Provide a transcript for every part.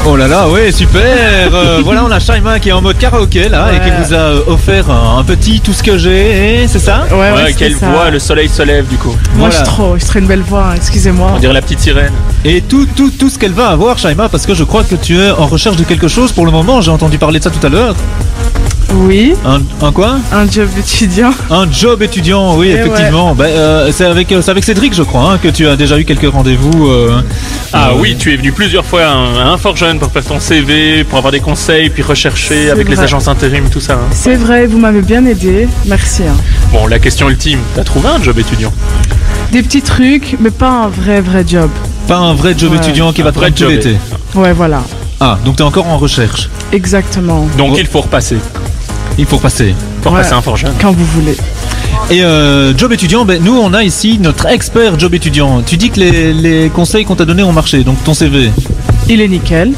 Oh là là, ouais, super. Voilà, on a Shaima qui est en mode karaoké là et qui vous a offert un petit tout ce que j'ai, c'est ça? Ouais, quelle voix, le soleil se lève du coup. Moi Voilà. je serais une belle voix, excusez-moi. On dirait la petite sirène. Et tout ce qu'elle va avoir, Shaima, parce que je crois que tu es en recherche de quelque chose pour le moment. J'ai entendu parler de ça tout à l'heure. Oui, Un quoi? un job étudiant. Un job étudiant, oui, Et effectivement. C'est avec Cédric, je crois, hein, que tu as déjà eu quelques rendez-vous. Oui, tu es venu plusieurs fois à Inforjeune pour faire ton CV, pour avoir des conseils, puis rechercher avec les vrai. agences intérim, tout ça. Hein. C'est vrai, vous m'avez bien aidé, merci. Hein. Bon, la question ultime, t'as trouvé un job étudiant? Des petits trucs, mais pas un vrai job. Pas un vrai job Ouais. étudiant qui Un va te vrai prendre tout job l'été. Ouais, voilà, Ah, donc t'es encore en recherche. exactement. Donc Oh. il faut repasser. Il faut passer. Faut Ouais. repasser à Inforjeune. Quand vous voulez. Et job étudiant, nous on a ici notre expert job étudiant. Tu dis que les conseils qu'on t'a donnés ont marché, donc ton CV. Il est nickel.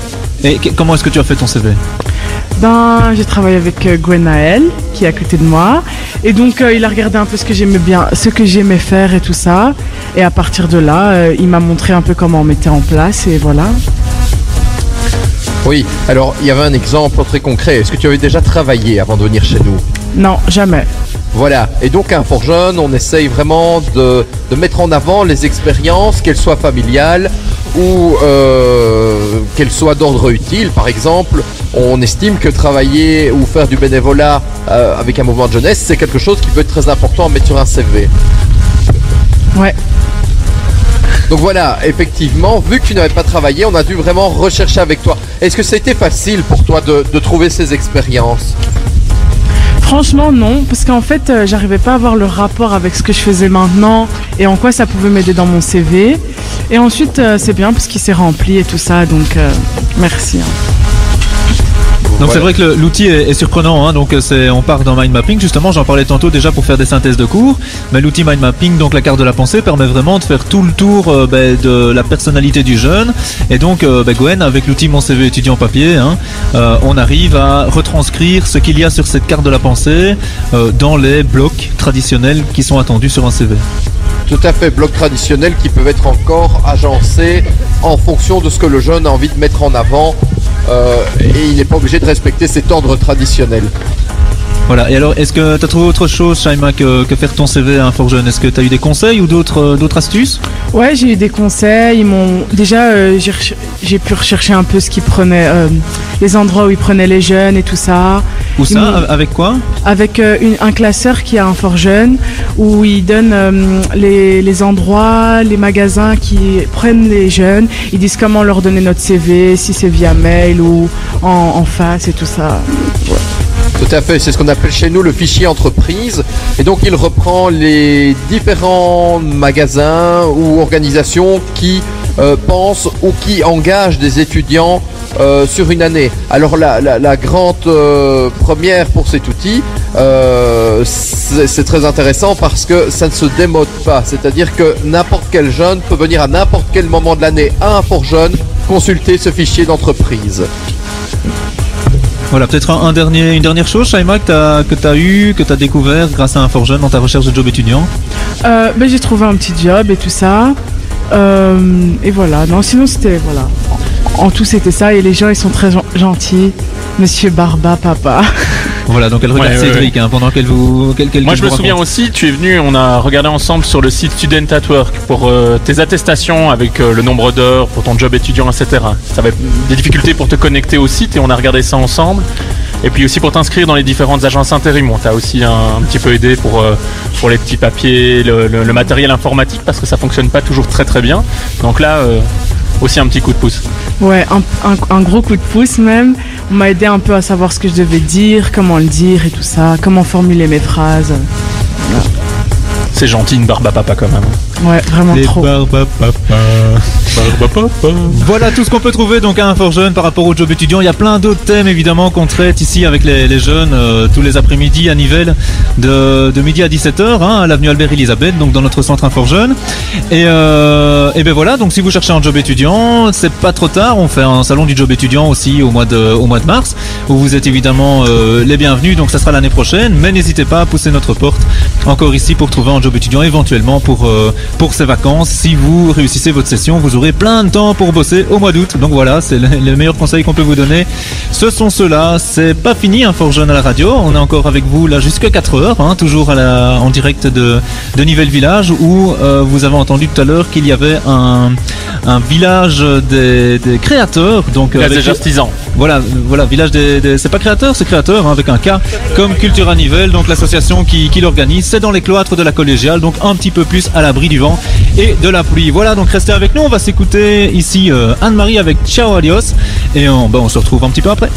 Et comment est-ce que tu as fait ton CV? J'ai travaillé avec Gwenaël, qui est à côté de moi. Et donc, il a regardé un peu ce que j'aimais faire et tout ça. Et à partir de là, il m'a montré un peu comment on mettait en place et voilà. Oui, alors il y avait un exemple très concret. Est-ce que tu avais déjà travaillé avant de venir chez nous? Non, jamais. Voilà, et donc à Inforjeune, on essaye vraiment de mettre en avant les expériences, qu'elles soient familiales ou qu'elles soient d'ordre utile. Par exemple, on estime que travailler ou faire du bénévolat avec un mouvement de jeunesse, c'est quelque chose qui peut être très important à mettre sur un CV. Ouais. Donc voilà, effectivement, vu que tu n'avais pas travaillé, on a dû vraiment rechercher avec toi. Est-ce que ça a été facile pour toi de trouver ces expériences? Franchement, non, parce qu'en fait, j'arrivais pas à avoir le rapport avec ce que je faisais maintenant et en quoi ça pouvait m'aider dans mon CV. Et ensuite, c'est bien parce qu'il s'est rempli et tout ça, donc merci. Hein. Donc c'est Voilà. vrai que l'outil est surprenant, hein, donc on part dans Mind Mapping, justement j'en parlais tantôt déjà pour faire des synthèses de cours, mais l'outil Mind Mapping, donc la carte de la pensée, permet vraiment de faire tout le tour de la personnalité du jeune, et donc Gwen, avec l'outil Mon CV étudiant papier, hein, on arrive à retranscrire ce qu'il y a sur cette carte de la pensée dans les blocs traditionnels qui sont attendus sur un CV. Tout à fait, blocs traditionnels qui peuvent être encore agencés en fonction de ce que le jeune a envie de mettre en avant et il n'est pas obligé de respecter cet ordre traditionnel. Voilà, et alors est-ce que tu as trouvé autre chose, Shaima, que faire ton CV à Inforjeune? Est-ce que tu as eu des conseils ou d'autres astuces? Ouais, j'ai eu des conseils. J'ai pu rechercher un peu ce qu'ils prenaient, les endroits où ils prenaient les jeunes et tout ça. Où Ils ça? m'ont- Avec quoi? Avec un classeur qui a un fort jeune où il donne les endroits, les magasins qui prennent les jeunes. Ils disent comment leur donner notre CV, si c'est via mail ou en face et tout ça. Tout à fait, c'est ce qu'on appelle chez nous le fichier entreprise. Et donc il reprend les différents magasins ou organisations qui pensent ou qui engagent des étudiants sur une année. Alors la grande première pour cet outil, c'est très intéressant parce que ça ne se démode pas. C'est-à-dire que n'importe quel jeune peut venir à n'importe quel moment de l'année à Inforjeune consulter ce fichier d'entreprise. Voilà, peut-être une dernière chose, Shaima, que t'as découvert grâce à Inforjeune dans ta recherche de job étudiant. J'ai trouvé un petit job et tout ça. Et voilà. Non, sinon c'était voilà. En tout c'était ça et les gens ils sont très gentils. Monsieur Barba, papa. Voilà, donc elle regarde Ouais, Cédric hein, pendant qu'elle vous Moi je me vous souviens raconte. aussi, tu es venu, on a regardé ensemble sur le site Student at Work pour tes attestations avec le nombre d'heures pour ton job étudiant, etc. Ça avait des difficultés pour te connecter au site et on a regardé ça ensemble. Et puis aussi pour t'inscrire dans les différentes agences intérim. On t'a aussi un petit peu aidé pour les petits papiers, le matériel informatique parce que ça fonctionne pas toujours très très bien. Donc là, aussi un petit coup de pouce. Ouais, un gros coup de pouce même. On m'a aidé un peu à savoir ce que je devais dire, comment le dire et tout ça, comment formuler mes phrases. C'est gentil une barbe à papa quand même. Ouais, vraiment Les trop. Voilà tout ce qu'on peut trouver donc à Inforjeune par rapport au job étudiant. Il y a plein d'autres thèmes évidemment qu'on traite ici avec les jeunes tous les après-midi à Nivelles de midi à 17h à l'avenue Albert Elisabeth, donc dans notre centre Inforjeune. Et ben voilà, donc si vous cherchez un job étudiant, c'est pas trop tard. On fait un salon du job étudiant aussi au mois de mars où vous êtes évidemment les bienvenus. Donc ça sera l'année prochaine, mais n'hésitez pas à pousser notre porte encore ici pour trouver un job étudiant éventuellement pour ces vacances. Si vous réussissez votre session, vous aurez trouver plein de temps pour bosser au mois d'août. Donc voilà, c'est le meilleur conseil qu'on peut vous donner. Ce sont ceux-là. C'est pas fini, hein, Fort Jeune à la radio. On est encore avec vous là jusqu'à 4h, hein, toujours en direct de Nivelles Village, où vous avez entendu tout à l'heure qu'il y avait un village des créateurs. Donc des artisans. Voilà, village c'est pas créateur, c'est créateur, hein, avec un K, comme Cultura Nivelles, donc l'association qui l'organise. C'est dans les cloîtres de la collégiale, donc un petit peu plus à l'abri du vent et de la pluie. Voilà, donc restez avec nous, on va s'écouter ici Anne-Marie avec Ciao Adios, et on se retrouve un petit peu après.